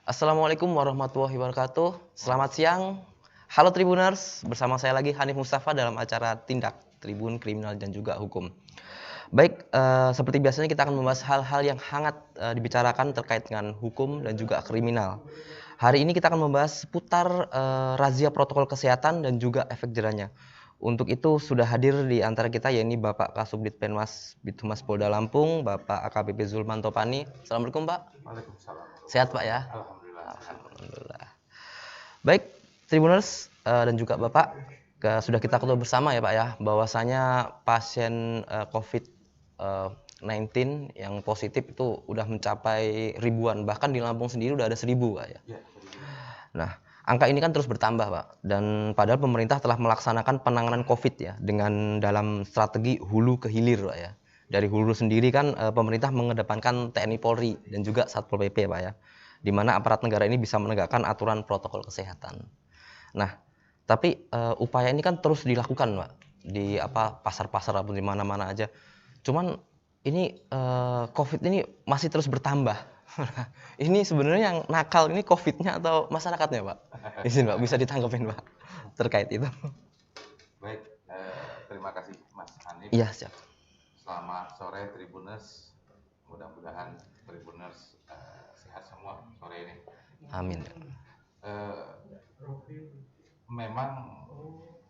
Assalamualaikum warahmatullahi wabarakatuh. Selamat siang. Halo Tribuners, bersama saya lagi Hanif Mustafa dalam acara Tindak Tribun Kriminal dan juga Hukum. Baik, seperti biasanya kita akan membahas hal-hal yang hangat dibicarakan terkait dengan hukum dan juga kriminal. Hari ini kita akan membahas seputar razia protokol kesehatan dan juga efek jerahnya. Untuk itu sudah hadir di antara kita yaitu Bapak Kasubdit Penmas Bithumas Polda Lampung, Bapak AKBP Zulman Topani. Assalamualaikum Pak. Waalaikumsalam. Sehat Pak ya? Alhamdulillah. Alhamdulillah. Baik, Tribuners dan juga Bapak, sudah kita ketahui bersama ya Pak ya, bahwasanya pasien COVID-19 yang positif itu udah mencapai ribuan, bahkan di Lampung sendiri udah ada 1.000 Pak ya. Nah, angka ini kan terus bertambah Pak, dan padahal pemerintah telah melaksanakan penanganan COVID ya dengan dalam strategi hulu ke hilir Pak ya. Dari hulu sendiri kan pemerintah mengedepankan TNI Polri dan juga Satpol PP Pak ya, di mana aparat negara ini bisa menegakkan aturan protokol kesehatan. Nah, tapi upaya ini kan terus dilakukan Pak di pasar-pasar ataupun di mana-mana aja. Cuman ini COVID ini masih terus bertambah. Ini sebenarnya yang nakal ini COVID-nya atau masyarakatnya Pak? Izin Pak, bisa ditanggapin Pak terkait itu. Baik, terima kasih Mas Hanif. Iya siap. Selamat sore Tribuners. Mudah-mudahan Tribuners sehat semua sore ini. Amin. Memang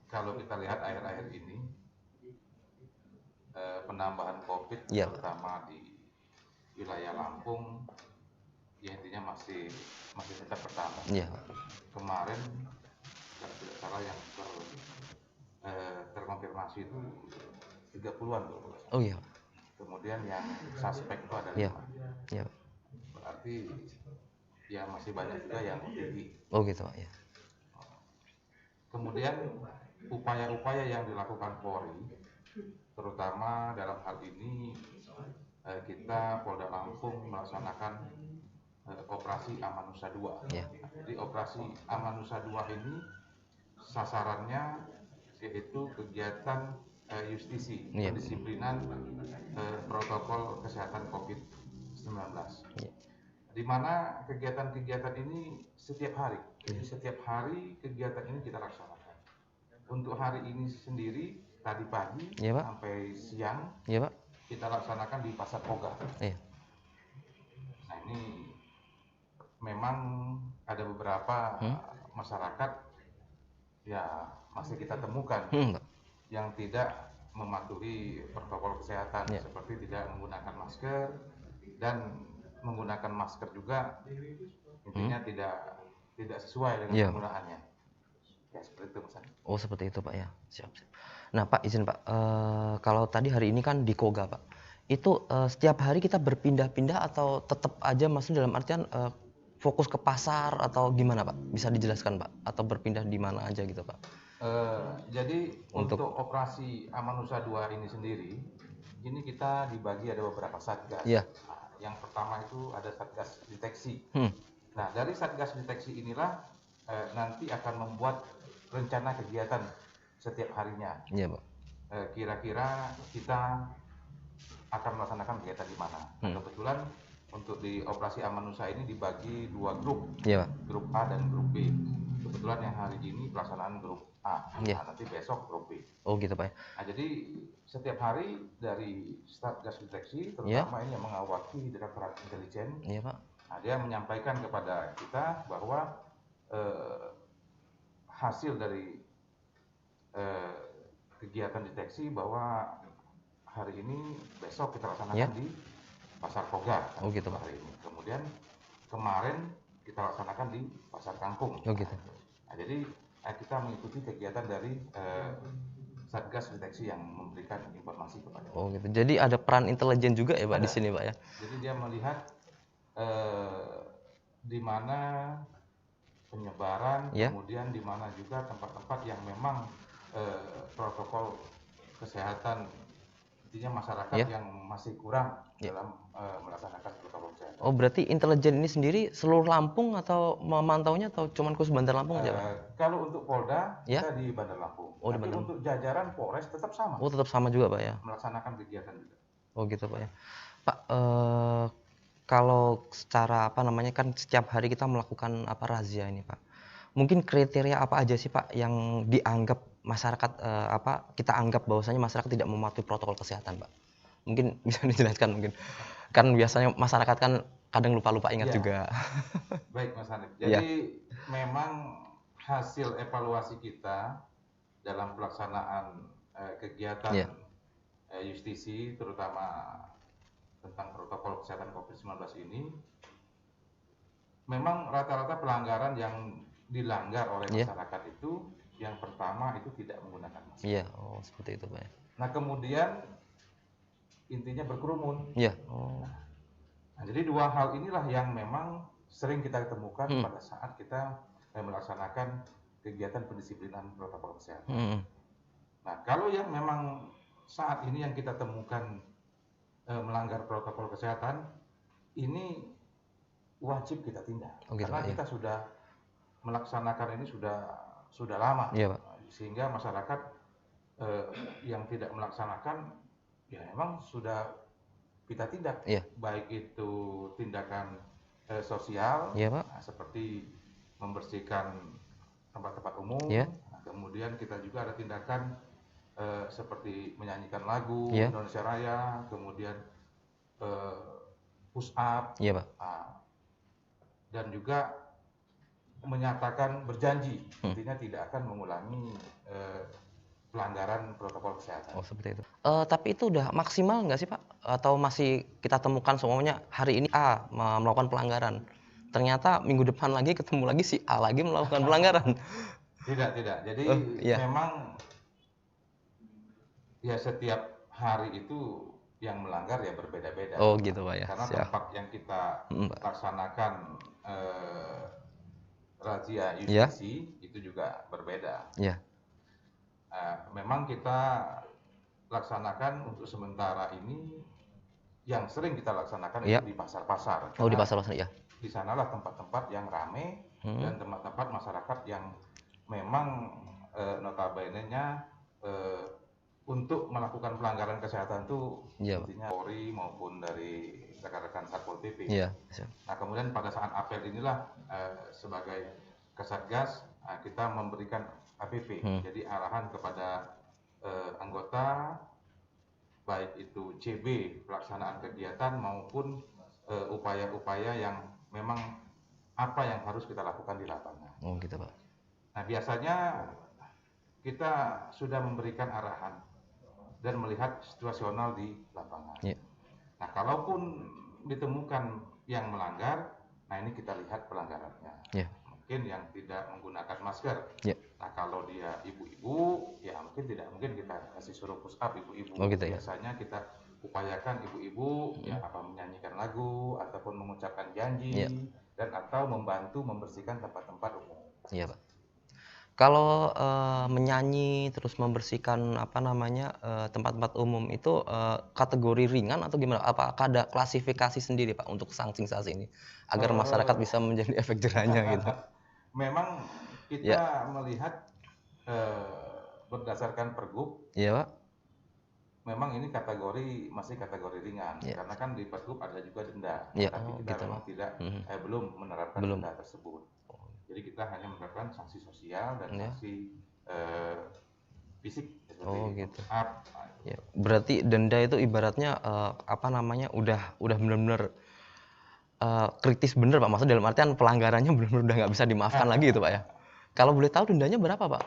kalau kita lihat akhir-akhir ini penambahan COVID Ya, terutama di wilayah Lampung ya intinya masih tetap bertambah. Iya. Kemarin kalau tidak salah yang terkonfirmasi itu 30-an tuh. Oh iya. Kemudian yang suspek itu ada 5. Iya. Iya. Berarti ya masih banyak juga yang OTG. Oh gitu Pak ya. Kemudian upaya-upaya yang dilakukan Polri, terutama dalam hal ini kita Polda Lampung melaksanakan operasi Amanusa 2. Iya. Jadi operasi Amanusa 2 ini sasarannya yaitu kegiatan justisi, Iya. pendisiplinan protokol kesehatan COVID-19. Iya. Di mana kegiatan-kegiatan ini setiap hari. Jadi setiap hari kegiatan ini kita laksanakan. Untuk hari ini sendiri tadi pagi Iya, Pak. sampai siang Iya Pak. kita laksanakan di Pasar Poga. Iya. Nah ini memang ada beberapa masyarakat ya masih kita temukan Pak. yang tidak mematuhi protokol kesehatan, Ya. seperti tidak menggunakan masker dan menggunakan masker juga intinya tidak sesuai dengan Ya. penggunaannya. Ya seperti itu Mas. Oh seperti itu Pak ya. Siap. Nah Pak izin Pak, kalau tadi hari ini kan di Koga Pak, itu setiap hari kita berpindah-pindah atau tetap aja maksudnya dalam artian fokus ke pasar atau gimana Pak? Bisa dijelaskan Pak? Atau berpindah di mana aja gitu Pak? Jadi untuk operasi Amanusa 2 ini sendiri, ini kita dibagi ada beberapa satgas. Iya. Nah, yang pertama itu ada satgas deteksi. Hmm. Nah dari satgas deteksi inilah nanti akan membuat rencana kegiatan setiap harinya. Iya Pak. Kira-kira kita akan melaksanakan kegiatan di mana. Kebetulan untuk di operasi Amanusa ini dibagi 2 grup. Iya Pak. Grup A dan grup B. Kebetulan yang hari ini pelaksanaan grup A. Iya. Nah, nanti besok grup B. Oh gitu Pak ya. Nah, jadi setiap hari dari Satgas Deteksi, terutama ini yang mengawaki Direktorat Intelijen, Iya Pak. nah, dia menyampaikan kepada kita bahwa hasil dari kegiatan deteksi bahwa hari ini besok kita laksanakan di Pasar Poga. Oh gitu Pak. Hari ini. Kemudian kemarin kita laksanakan di Pasar Kangkung. Oh gitu. Nah, jadi kita mengikuti kegiatan dari Satgas Deteksi yang memberikan informasi kepada kita. Oh gitu. Jadi ada peran intelijen juga ya Pak di sini Pak ya. Jadi dia melihat di mana penyebaran, kemudian di mana juga tempat-tempat yang memang protokol kesehatan, intinya masyarakat yang masih kurang dalam melaksanakan protokol kesehatan. Oh berarti intelijen ini sendiri seluruh Lampung atau memantaunya atau cuman khusus Bandar Lampung aja Pak? Kalau untuk Polda kita di Bandar Lampung. Oh, tapi untuk jajaran Polres tetap sama. Oh tetap sama juga Pak ya. Melaksanakan kegiatan juga. Oh gitu Pak ya. Pak kalau secara apa namanya kan setiap hari kita melakukan apa razia ini Pak. Mungkin kriteria apa aja sih Pak yang dianggap masyarakat apa kita anggap bahwasanya masyarakat tidak mematuhi protokol kesehatan Pak? Mungkin bisa dijelaskan mungkin. Kan biasanya masyarakat kan kadang lupa-lupa ingat Ya, juga. baik Mas Hanif. Iya. Jadi memang hasil evaluasi kita dalam pelaksanaan kegiatan Iya. justisi terutama tentang protokol kesehatan COVID-19 ini, memang rata-rata pelanggaran yang dilanggar oleh Iya. masyarakat itu, yang pertama itu tidak menggunakan masker. Iya, oh seperti itu Pak ya. Nah kemudian intinya berkerumun. Iya. Oh. Nah, jadi dua hal inilah yang memang sering kita temukan pada saat kita melaksanakan kegiatan pendisiplinan protokol kesehatan. Nah kalau yang memang saat ini yang kita temukan melanggar protokol kesehatan, ini wajib kita tindak. Gitu, karena kita sudah melaksanakan ini sudah lama. Iya, Pak. Sehingga masyarakat yang tidak melaksanakan ya memang sudah kita tindak. Iya. Baik itu tindakan sosial, iya, Pak. Nah, seperti membersihkan tempat-tempat umum. Iya. Nah, kemudian kita juga ada tindakan seperti menyanyikan lagu Indonesia Raya, kemudian push up. Iya, Pak. Dan juga menyatakan berjanji intinya tidak akan mengulangi pelanggaran protokol kesehatan. Oh seperti itu. Tapi itu udah maksimal nggak sih Pak? Atau masih kita temukan semuanya hari ini A melakukan pelanggaran, ternyata minggu depan lagi ketemu lagi si A lagi melakukan pelanggaran? Tidak. Jadi memang ya setiap hari itu yang melanggar ya berbeda-beda. Oh gitu Pak ya. Karena tempat yang kita laksanakan razia justisi itu juga berbeda. Iya. Memang kita laksanakan untuk sementara ini yang sering kita laksanakan itu di pasar-pasar. Oh di pasar-pasar ya. Di sanalah tempat-tempat yang ramai dan tempat-tempat masyarakat yang memang notabene-nya untuk melakukan pelanggaran kesehatan itu intinya Polri maupun dari rekan-rekan Satpol PP. Iya. Nah kemudian pada saat apel inilah sebagai Kasatgas kita memberikan APP, jadi arahan kepada anggota baik itu CB pelaksanaan kegiatan maupun upaya-upaya yang memang apa yang harus kita lakukan di lapangan. Oh gitu Pak. Nah biasanya kita sudah memberikan arahan dan melihat situasional di lapangan. Yeah. Nah, kalaupun ditemukan yang melanggar, nah ini kita lihat pelanggarannya. Yeah. Mungkin yang tidak menggunakan masker. Yeah. Nah, kalau dia ibu-ibu, ya mungkin kita kasih suruh push up ibu-ibu. Oh, gitu, biasanya kita upayakan ibu-ibu ya apa menyanyikan lagu ataupun mengucapkan janji dan atau membantu membersihkan tempat-tempat umum. Iya, Pak. Kalau menyanyi terus membersihkan apa namanya tempat-tempat umum itu kategori ringan atau gimana? Apakah ada klasifikasi sendiri Pak untuk sanksi-sanksi ini agar masyarakat bisa menjadi efek jerahnya gitu? Memang kita melihat berdasarkan Pergub. Iya Pak. Memang ini masih kategori ringan karena kan di Pergub ada juga denda, tapi kita memang tidak belum menerapkan denda tersebut. Jadi kita hanya menerapkan sanksi sosial dan sanksi fisik. Oh gitu. Ya, berarti denda itu ibaratnya apa namanya udah benar-benar kritis bener Pak. Maksudnya dalam artian pelanggarannya benar-benar udah nggak bisa dimaafkan lagi gitu Pak ya. Kalau boleh tahu dendanya berapa Pak?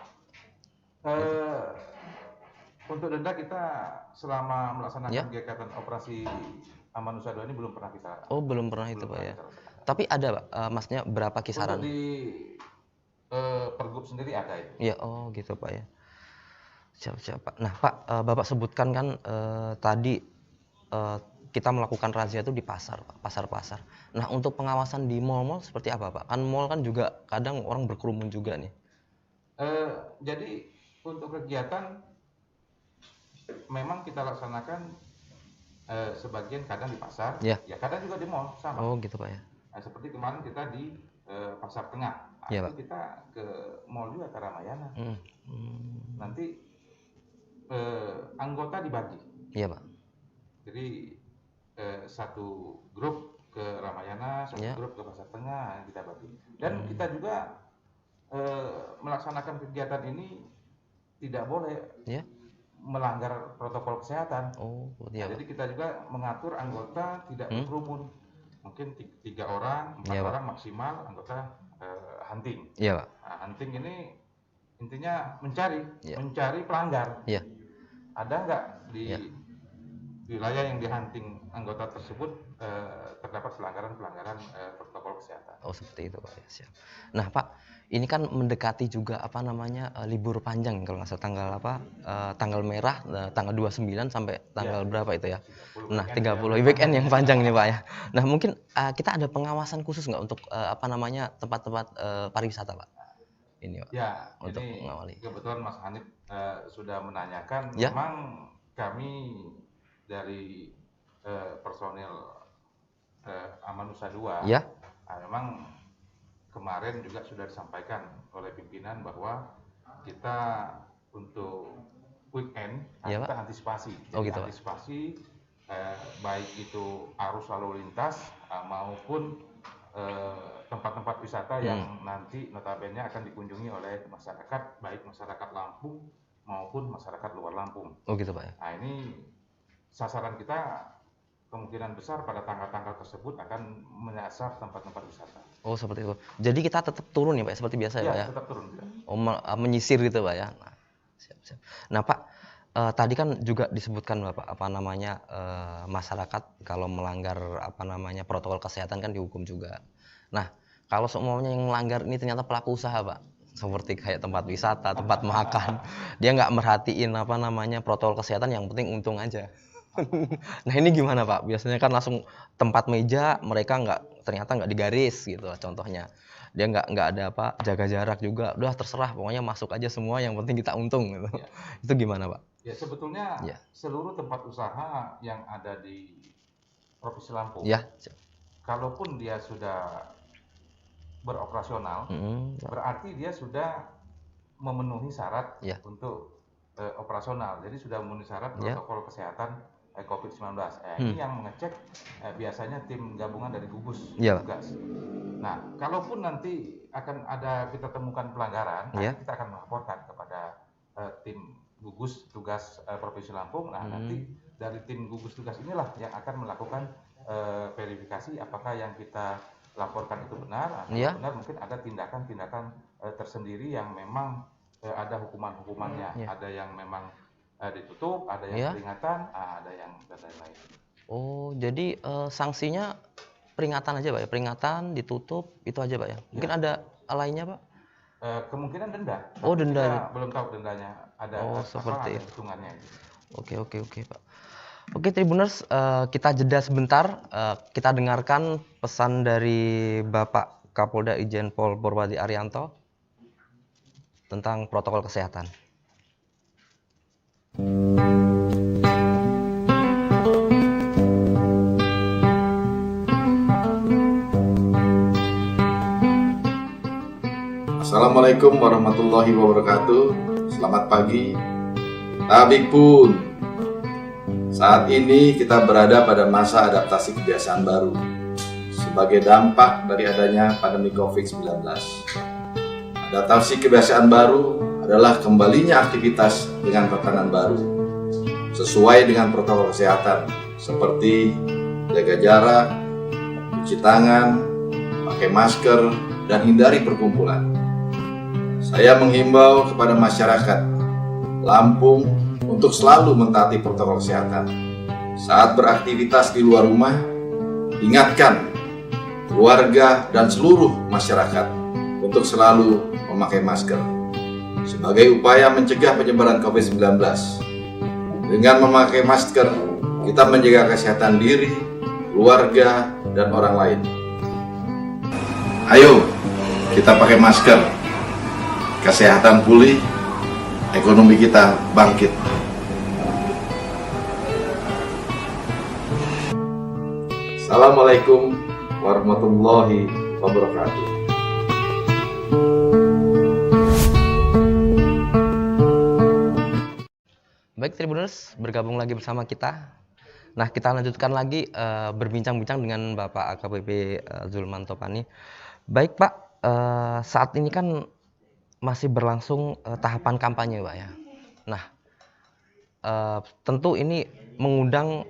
Untuk denda kita selama melaksanakan kegiatan operasi Amanusa 2 ini belum pernah kita. Oh belum pernah itu Pak ya. Tapi ada Pak, maksudnya berapa kisaran? Untuk di Pergub sendiri ada itu. Iya, oh gitu Pak ya. Siap Pak. Nah Pak, Bapak sebutkan kan tadi kita melakukan razia itu di pasar, Pak, pasar-pasar. Nah untuk pengawasan di mal-mal seperti apa Pak? Kan mal kan juga kadang orang berkerumun juga nih. Jadi untuk kegiatan memang kita laksanakan sebagian kadang di pasar, ya kadang juga di mal sama. Oh gitu Pak ya. Nah, seperti kemarin kita di Pasar Tengah, itu kita ke mall juga ke Ramayana. Nanti anggota dibagi. Iya Pak. Jadi satu grup ke Ramayana, satu grup ke Pasar Tengah, kita bagi. Dan kita juga melaksanakan kegiatan ini tidak boleh melanggar protokol kesehatan. Jadi kita juga mengatur anggota tidak berkerumun. Mungkin 3 orang, 4 orang maksimal anggota hunting. Iya, Pak. Nah, hunting ini intinya mencari pelanggar. Ada nggak di wilayah yang dihunting anggota tersebut terdapat pelanggaran protokol kesehatan. Seperti itu, Pak. Siap. Nah, Pak, ini kan mendekati juga libur panjang kalau nggak salah tanggal merah tanggal 29 sampai tanggal berapa itu ya? 30 nah, 30 weekend yang panjang ini, Pak ya. Nah, mungkin kita ada pengawasan khusus nggak untuk tempat-tempat pariwisata, Pak? Ini, Pak. Ya, untuk ini mengawali. Kebetulan Mas Hanif sudah menanyakan. Memang kami dari personil Amanusa 2 memang kemarin juga sudah disampaikan oleh pimpinan bahwa kita untuk weekend kita antisipasi. Jadi antisipasi baik itu arus lalu lintas maupun tempat-tempat wisata yang nanti notabene akan dikunjungi oleh masyarakat, baik masyarakat Lampung maupun masyarakat luar Lampung. Gitu, Pak ya. Nah, ini sasaran kita kemungkinan besar pada tanggal-tanggal tersebut akan menyasar tempat-tempat wisata. Seperti itu. Jadi kita tetap turun ya, Pak, seperti biasa ya, Pak ya? Tetap turun. Menyisir gitu, Pak ya. Nah, siap. Nah, Pak, tadi kan juga disebutkan Bapak masyarakat kalau melanggar protokol kesehatan kan dihukum juga. Nah, kalau semuanya yang melanggar ini ternyata pelaku usaha, Pak, seperti kayak tempat wisata, tempat makan, dia nggak merhatiin protokol kesehatan, yang penting untung aja. Nah, ini gimana, Pak? Biasanya kan langsung tempat meja mereka ternyata nggak digaris gitu contohnya. Dia nggak ada jaga jarak juga. Udah terserah, pokoknya masuk aja semua, yang penting kita untung gitu. Itu gimana, Pak? Ya, sebetulnya seluruh tempat usaha yang ada di Provinsi Lampung, kalaupun dia sudah beroperasional, berarti dia sudah memenuhi syarat untuk operasional. Jadi sudah memenuhi syarat protokol kesehatan COVID-19. Ini yang mengecek biasanya tim gabungan dari gugus tugas. Nah, kalaupun nanti akan ada kita temukan pelanggaran, kita akan melaporkan kepada tim gugus tugas Provinsi Lampung. Nah, nanti dari tim gugus tugas inilah yang akan melakukan verifikasi apakah yang kita laporkan itu benar. Atau benar, mungkin ada tindakan-tindakan tersendiri yang memang ada hukuman-hukumannya. Ada yang memang ditutup, ada yang peringatan, ada yang dan lain-lain. Jadi sanksinya peringatan aja, Pak ya? Peringatan, ditutup, itu aja, Pak ya? Mungkin ada lainnya, Pak? Kemungkinan denda. Denda. Kita belum tahu dendanya. Ada seperti itu. Hitungannya. Oke, Pak. Oke, Tribuners, kita jeda sebentar. Kita dengarkan pesan dari Bapak Kapolda Irjen Pol Purwadi Arianto tentang protokol kesehatan. Assalamualaikum warahmatullahi wabarakatuh. Selamat pagi. Tabik pun. Saat ini kita berada pada masa adaptasi kebiasaan baru sebagai dampak dari adanya pandemi COVID-19. Adaptasi kebiasaan baru adalah kembalinya aktivitas dengan tatanan baru sesuai dengan protokol kesehatan seperti jaga jarak, cuci tangan, pakai masker, dan hindari perkumpulan. Saya menghimbau kepada masyarakat Lampung untuk selalu mentaati protokol kesehatan. Saat beraktivitas di luar rumah, ingatkan keluarga dan seluruh masyarakat untuk selalu memakai masker sebagai upaya mencegah penyebaran COVID-19. Dengan memakai masker, kita menjaga kesehatan diri, keluarga, dan orang lain. Ayo, kita pakai masker. Kesehatan pulih, ekonomi kita bangkit. Assalamualaikum warahmatullahi wabarakatuh. Baik, Tribuners, bergabung lagi bersama kita. Nah, kita lanjutkan lagi berbincang-bincang dengan Bapak AKBP Zulman Topani. Baik Pak, saat ini kan masih berlangsung tahapan kampanye Pak ya. Nah, tentu ini mengundang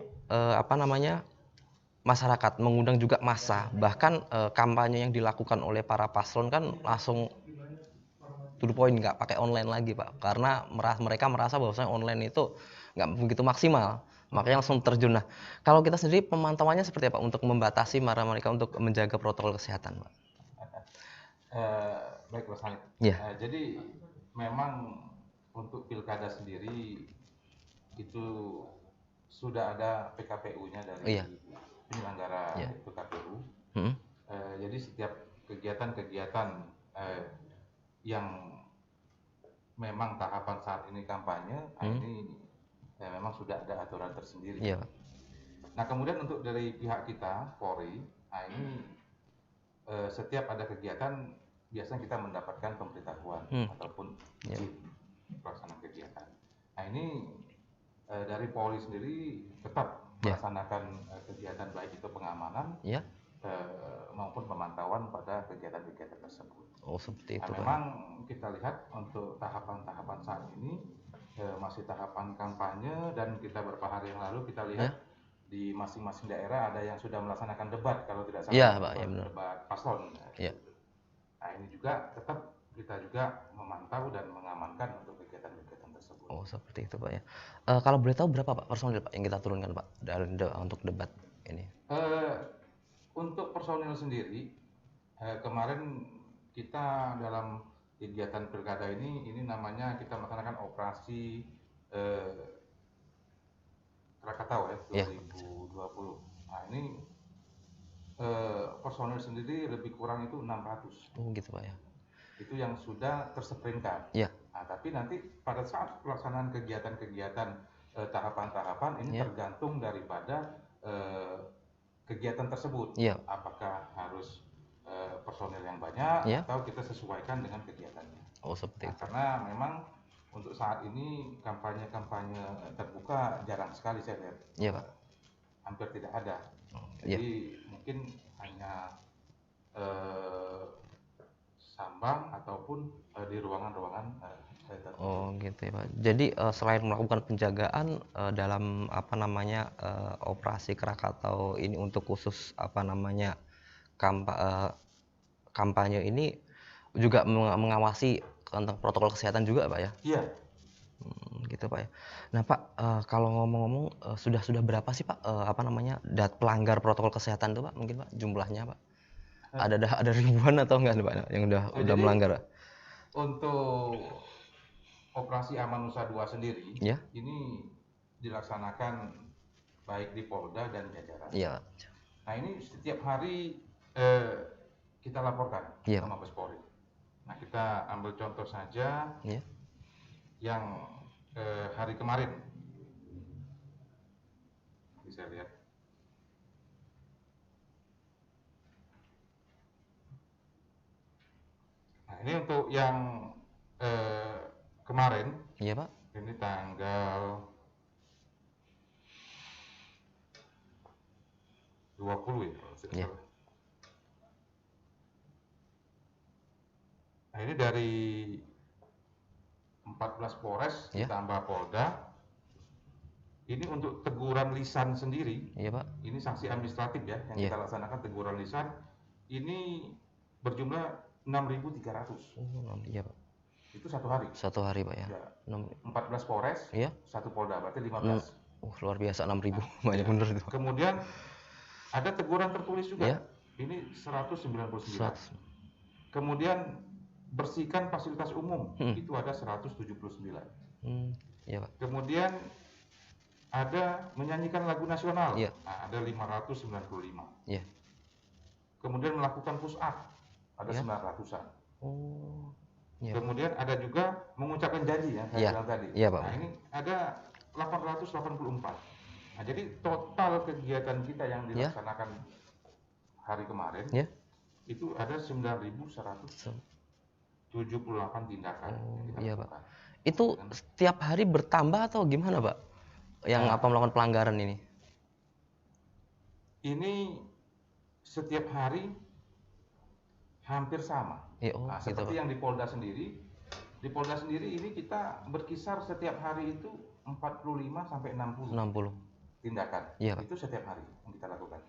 masyarakat, mengundang juga massa. Bahkan kampanye yang dilakukan oleh para paslon kan langsung to the point, nggak pakai online lagi Pak, karena mereka merasa bahwasanya online itu nggak begitu maksimal, makanya langsung terjun. Nah, kalau kita sendiri pemantauannya seperti apa untuk membatasi mereka untuk menjaga protokol kesehatan Pak? Baik Mas Hanif. Yeah. Jadi memang untuk pilkada sendiri itu sudah ada PKPU-nya dari penyelenggara itu KPU. Jadi setiap kegiatan-kegiatan yang memang tahapan saat ini kampanye, ini memang sudah ada aturan tersendiri. Yeah. Nah, kemudian untuk dari pihak kita Polri, ini setiap ada kegiatan biasanya kita mendapatkan pemberitahuan ataupun izin pelaksanaan kegiatan. Nah, ini dari Polri sendiri tetap melaksanakan kegiatan baik itu pengamanan maupun pemantauan pada kegiatan-kegiatan tersebut. Oh, seperti itu. Nah, memang kita lihat untuk tahapan-tahapan saat ini masih tahapan kampanye, dan kita beberapa hari yang lalu kita lihat di masing-masing daerah ada yang sudah melaksanakan debat kalau tidak salah, debat paslon. Nah, ini juga tetap kita juga memantau dan mengamankan untuk kegiatan-kegiatan tersebut. Oh, seperti itu Pak ya. Kalau boleh tahu berapa Pak personil Pak yang kita turunkan Pak untuk debat ini? Untuk personil sendiri kemarin kita dalam kegiatan pilkada ini namanya kita melaksanakan operasi Krakatau 2020. Nah, ini personil sendiri lebih kurang itu 600. Oh, gitu Pak ya. Itu yang sudah tersprintkan. Nah, tapi nanti pada saat pelaksanaan kegiatan-kegiatan tahapan-tahapan ini tergantung daripada kegiatan tersebut. Apakah harus personil yang banyak atau kita sesuaikan dengan kegiatannya. Oh, seperti itu. Karena memang untuk saat ini kampanye-kampanye terbuka jarang sekali saya lihat. Iya Pak. Hampir tidak ada. Jadi mungkin hanya sambang ataupun di ruangan-ruangan tertentu. Oh, gitu ya Pak. Jadi selain melakukan penjagaan dalam operasi Krakatau ini untuk khusus kampanye ini juga mengawasi tentang protokol kesehatan juga Pak ya? Iya. Gitu Pak ya. Nah Pak, kalau ngomong-ngomong sudah berapa sih Pak pelanggar protokol kesehatan itu Pak, mungkin Pak jumlahnya Pak? Ada ribuan atau enggak Pak yang udah melanggar Pak? Untuk operasi Aman Nusa 2 sendiri ini dilaksanakan baik di Polda dan jajaran. Nah, ini setiap hari kita laporkan ke Mabes Polri. Nah, kita ambil contoh saja yang hari kemarin. Bisa lihat. Nah, ini untuk yang kemarin. Iya Pak. Ini tanggal 20 ya. Nah, ini dari 14 Polres ditambah Polda. Ini untuk teguran lisan sendiri. Iya Pak. Ini sanksi administratif ya yang kita laksanakan, teguran lisan. Ini berjumlah 6.300. Oh, iya Pak. Itu satu hari. Satu hari Pak ya. 14 Polres, satu Polda, berarti 15. Luar biasa 6.000, banyak bener itu. Kemudian ada teguran tertulis juga. Ini 199. Kemudian bersihkan fasilitas umum, itu ada 179. Iya Pak. Kemudian ada menyanyikan lagu nasional, ada 595. Kemudian melakukan push up, ada 900-an. Oh. Kemudian ada juga mengucapkan janji ya, saya bilang tadi. Pak. Nah, ini ada 884. Nah, jadi total kegiatan kita yang dilaksanakan hari kemarin itu ada 9.178 tindakan yang kita lakukan. Pak. Itu setiap hari bertambah atau gimana Pak? Yang melakukan pelanggaran ini? ini setiap hari hampir sama. Nah, seperti yang di Polda sendiri. Di Polda sendiri ini kita berkisar setiap hari itu 45 sampai 60 tindakan. Itu setiap hari yang kita lakukan.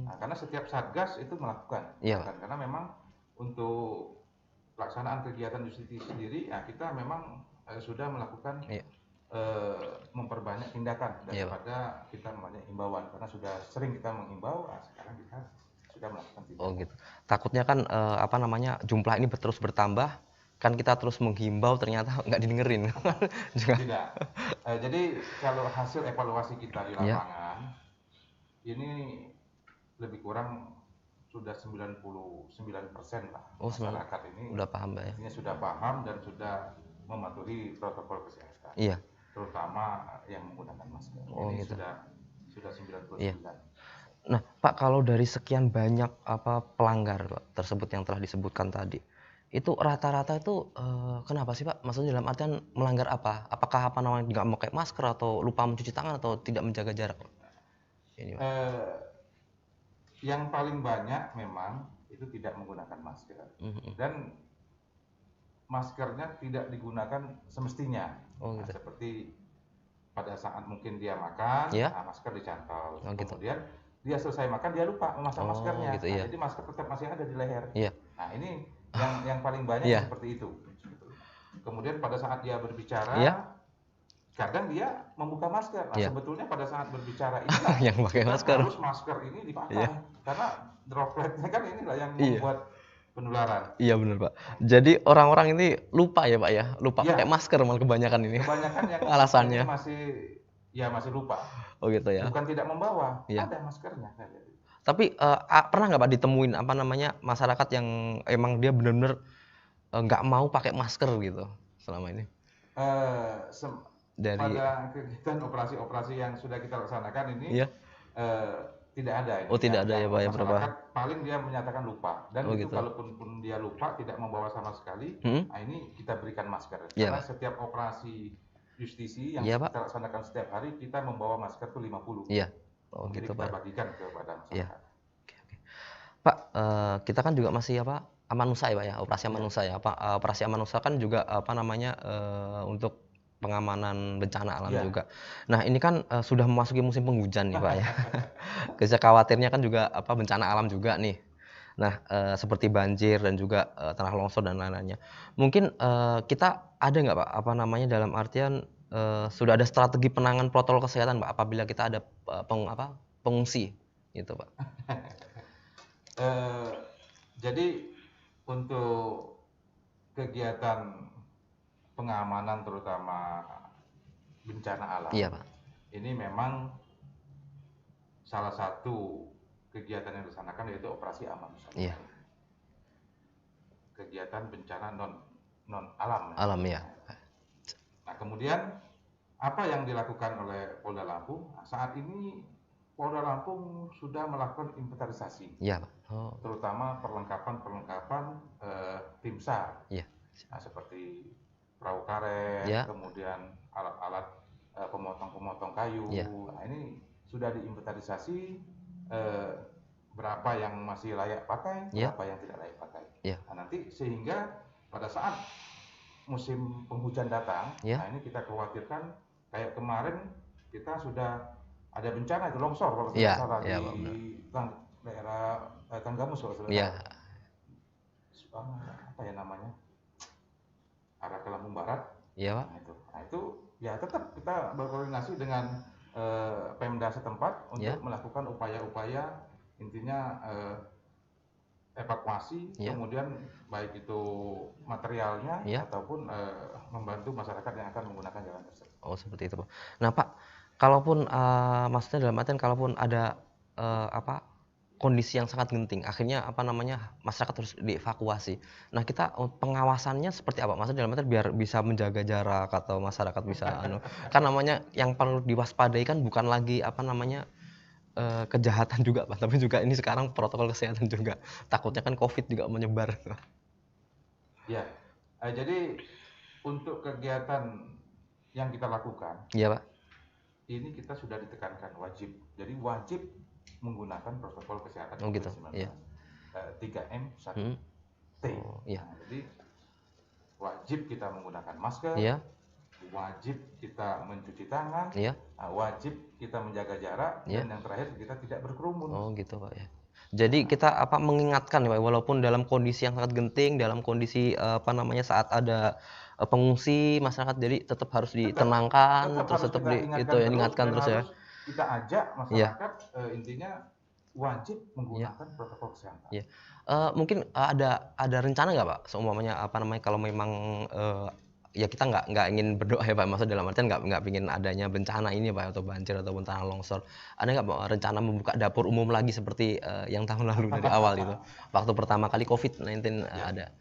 Nah, karena setiap satgas itu melakukan. Karena memang untuk pelaksanaan kegiatan justisi sendiri, ya kita memang sudah melakukan memperbanyak tindakan daripada kita namanya himbauan. Karena sudah sering kita menghimbau, sekarang kita sudah melakukan tindakan. Gitu. Takutnya kan jumlah ini terus bertambah, kan kita terus menghimbau ternyata nggak didengerin. Tidak. Jadi kalau hasil evaluasi kita di lapangan ini lebih kurang sudah 99% lah masyarakat ini udah paham, Pak, ya? Sudah paham dan sudah mematuhi protokol kesehatan. Terutama yang menggunakan masker. Ini gitu. Sudah 99%. Nah, Pak, kalau dari sekian banyak pelanggar Pak, tersebut yang telah disebutkan tadi, itu rata-rata itu kenapa sih, Pak? Maksudnya dalam artian melanggar apa? Apakah nggak pakai masker atau lupa mencuci tangan atau tidak menjaga jarak? Ini, Pak. Yang paling banyak memang itu tidak menggunakan masker dan maskernya tidak digunakan semestinya. Gitu. Seperti pada saat mungkin dia makan, masker dicantol. Kemudian dia selesai makan dia lupa memasang maskernya. Gitu, jadi masker tetap masih ada di leher. Nah, ini yang paling banyak seperti itu. Kemudian pada saat dia berbicara, kadang dia membuka masker. Nah, sebetulnya pada saat berbicara inilah yang pakai masker. Harus masker ini dipakai. Karena dropletnya kan inilah yang membuat penularan. Iya benar, Pak. Jadi orang-orang ini lupa ya, Pak ya, lupa pakai masker malah kebanyakan ini. Kebanyakan yang alasannya masih lupa. Gitu ya. Bukan tidak membawa, ada maskernya. Tapi pernah nggak Pak ditemuin masyarakat yang emang dia benar-benar nggak mau pakai masker gitu selama ini? Pada kegiatan operasi-operasi yang sudah kita laksanakan ini tidak ada. Tidak ada ya, Pak ya, berapa? Paling dia menyatakan lupa dan itu kalaupun dia lupa tidak membawa sama sekali, nah ini kita berikan masker. Karena setiap operasi justisi yang kita laksanakan setiap hari kita membawa masker tuh 50. Jadi gitu, kita Pak. bagikan kepada masyarakat. Pak, kita kan juga masih Amanusa ya, Pak ya, operasi Amanusa ya. Operasi Amanusa kan juga untuk pengamanan bencana alam juga. Nah, ini kan sudah memasuki musim penghujan nih, Pak ya. Kita khawatirnya kan juga bencana alam juga nih. Nah, seperti banjir dan juga tanah longsor dan lain-lainnya. Mungkin kita ada nggak, Pak, dalam artian sudah ada strategi penanganan protokol kesehatan, Pak, apabila kita ada pengungsi gitu, Pak? Jadi untuk kegiatan pengamanan terutama bencana alam, Pak. Ini memang salah satu kegiatan yang dilaksanakan yaitu operasi Amanusa. Kegiatan bencana non alam. Alam ya. Nah, kemudian apa yang dilakukan oleh Polda Lampung? Nah, saat ini Polda Lampung sudah melakukan inventarisasi. Pak. Terutama perlengkapan tim SAR. Nah, seperti perahu karet, kemudian alat-alat pemotong kayu. Nah, ini sudah diinventarisasi berapa yang masih layak pakai, berapa yang tidak layak pakai. Nah, nanti sehingga pada saat musim penghujan datang, nah ini kita khawatirkan kayak kemarin kita sudah ada bencana itu longsor kalau tidak salah di daerah Tanggamus kalau tidak salah. Apa ya namanya? Arah ke Lampung Barat. Pak. Nah itu ya tetap kita berkoordinasi dengan Pemda setempat untuk melakukan upaya-upaya intinya evakuasi, kemudian baik itu materialnya ataupun membantu masyarakat yang akan menggunakan jalan tersebut. Seperti itu, Pak. Nah, Pak, kalaupun maksudnya dalam artian kalaupun ada kondisi yang sangat genting, akhirnya masyarakat harus dievakuasi. Nah, kita pengawasannya seperti apa? Maksudnya dalam artian biar bisa menjaga jarak atau masyarakat bisa kan yang perlu diwaspadai kan bukan lagi kejahatan juga, Pak, tapi juga ini sekarang protokol kesehatan juga. Takutnya kan COVID juga menyebar. Jadi untuk kegiatan yang kita lakukan, Pak. Ini kita sudah ditekankan wajib. Jadi wajib menggunakan protokol kesehatan Oh gitu. COVID-19. Iya. 3M 1T. Iya. Nah, jadi wajib kita menggunakan masker. Iya. Wajib kita mencuci tangan. Iya. Wajib kita menjaga jarak. Iya. Dan yang terakhir kita tidak berkerumun. Oh gitu Pak ya. Jadi kita mengingatkan ya Pak, walaupun dalam kondisi yang sangat genting, dalam kondisi saat ada pengungsi masyarakat, jadi tetap harus ditenangkan, tetap diingatkan terus ya. Kita ajak masyarakat intinya wajib menggunakan protokol kesehatan. Iya. Mungkin ada rencana nggak Pak, seumpamanya kalau memang ya kita nggak ingin berdoa ya Pak, maksud dalam artian nggak ingin adanya bencana ini Pak, atau banjir ataupun tanah longsor. Ada nggak Pak rencana membuka dapur umum lagi seperti yang tahun lalu dari awal itu, waktu pertama kali COVID-19 ada?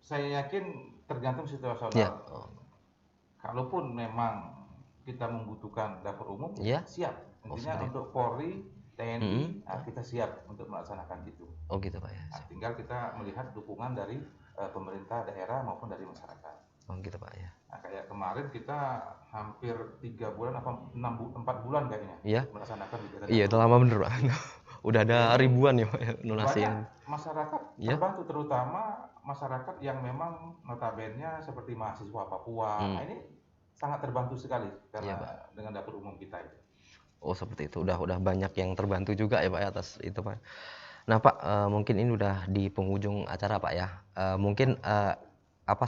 Saya yakin tergantung situasional. Ya. Kalaupun memang kita membutuhkan dapur umum, siap. Intinya untuk Polri, TNI, kita siap untuk melaksanakan itu. Oh gitu Pak ya. Nah, tinggal kita melihat dukungan dari pemerintah daerah maupun dari masyarakat. Oh gitu Pak ya. Nah, kayak kemarin kita hampir 3 bulan apa 4 bulan kayaknya melaksanakan kegiatan. Iya, itu lama bener Pak. Udah ada ribuan ya Pak donasi. Banyak masyarakat terbantu, terutama masyarakat yang memang notabene seperti mahasiswa Papua. Nah, ini sangat terbantu sekali karena dengan dapur umum kita itu. Oh seperti itu, udah banyak yang terbantu juga ya Pak ya atas itu Pak. Nah Pak, mungkin ini udah di penghujung acara Pak ya. Mungkin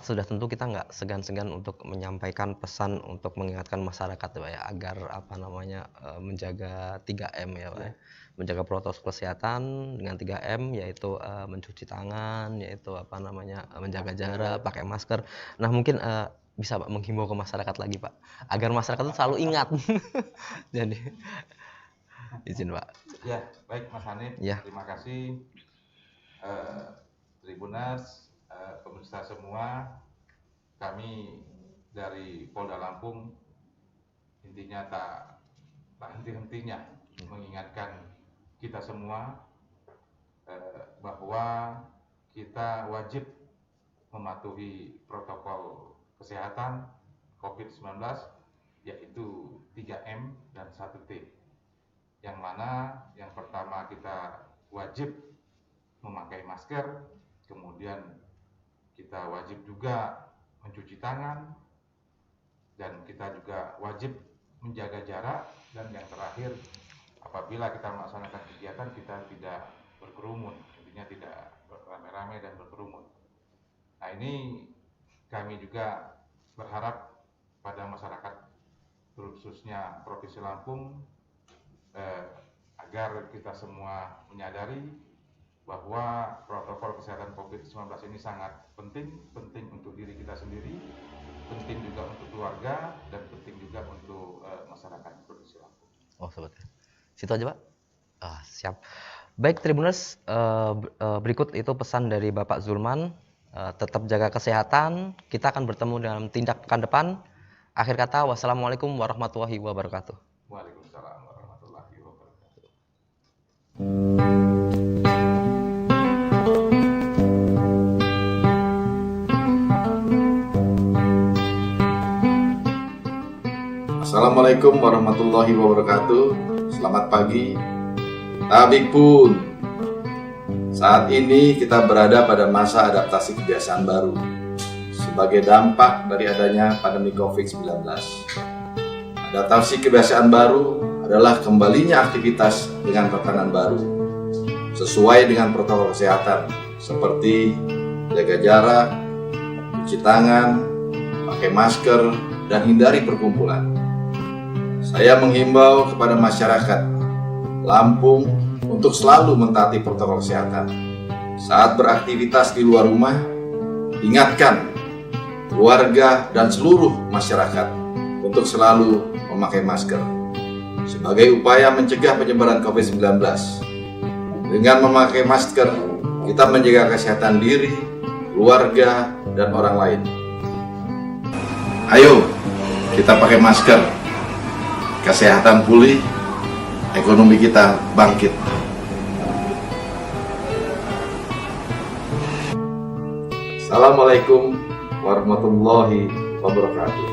sudah tentu kita nggak segan-segan untuk menyampaikan pesan untuk mengingatkan masyarakat ya Pak ya, agar menjaga 3M ya Pak ya. Menjaga protokol kesehatan dengan 3M, yaitu mencuci tangan, yaitu menjaga jarak, pakai masker. Nah mungkin bisa Pak menghimbau ke masyarakat lagi Pak, agar masyarakat itu selalu ingat. Jadi izin Pak. Ya baik Mas Hanif, terima kasih Tribuners, pemirsa semua. Kami dari Polda Lampung intinya tak henti-hentinya mengingatkan kita semua bahwa kita wajib mematuhi protokol kesehatan COVID-19, yaitu 3M dan 1T. Yang mana yang pertama kita wajib memakai masker, kemudian kita wajib juga mencuci tangan, dan kita juga wajib menjaga jarak, dan yang terakhir apabila kita melaksanakan kegiatan kita tidak berkerumun, intinya tidak rame-rame dan berkerumun. Nah ini kami juga berharap pada masyarakat khususnya Provinsi Lampung agar kita semua menyadari bahwa protokol kesehatan COVID-19 ini sangat penting untuk diri kita sendiri, penting juga untuk keluarga, dan penting juga untuk masyarakat Provinsi Lampung. Oh seperti situ aja Pak. Siap. Baik Tribuners, berikut itu pesan dari Bapak Zulman. Tetap jaga kesehatan. Kita akan bertemu dalam tindakan depan. Akhir kata, wassalamualaikum warahmatullahi wabarakatuh. Waalaikumsalam warahmatullahi wabarakatuh. Assalamualaikum warahmatullahi wabarakatuh. Selamat pagi. Tabik pun. Saat ini kita berada pada masa adaptasi kebiasaan baru sebagai dampak dari adanya pandemi COVID-19. Adaptasi kebiasaan baru adalah kembalinya aktivitas dengan tatanan baru sesuai dengan protokol kesehatan seperti jaga jarak, cuci tangan, pakai masker, dan hindari perkumpulan. Saya menghimbau kepada masyarakat Lampung untuk selalu mentaati protokol kesehatan. Saat beraktivitas di luar rumah, ingatkan keluarga dan seluruh masyarakat untuk selalu memakai masker sebagai upaya mencegah penyebaran COVID-19. Dengan memakai masker, kita menjaga kesehatan diri, keluarga, dan orang lain. Ayo, kita pakai masker. Kesehatan pulih, ekonomi kita bangkit. Assalamualaikum warahmatullahi wabarakatuh.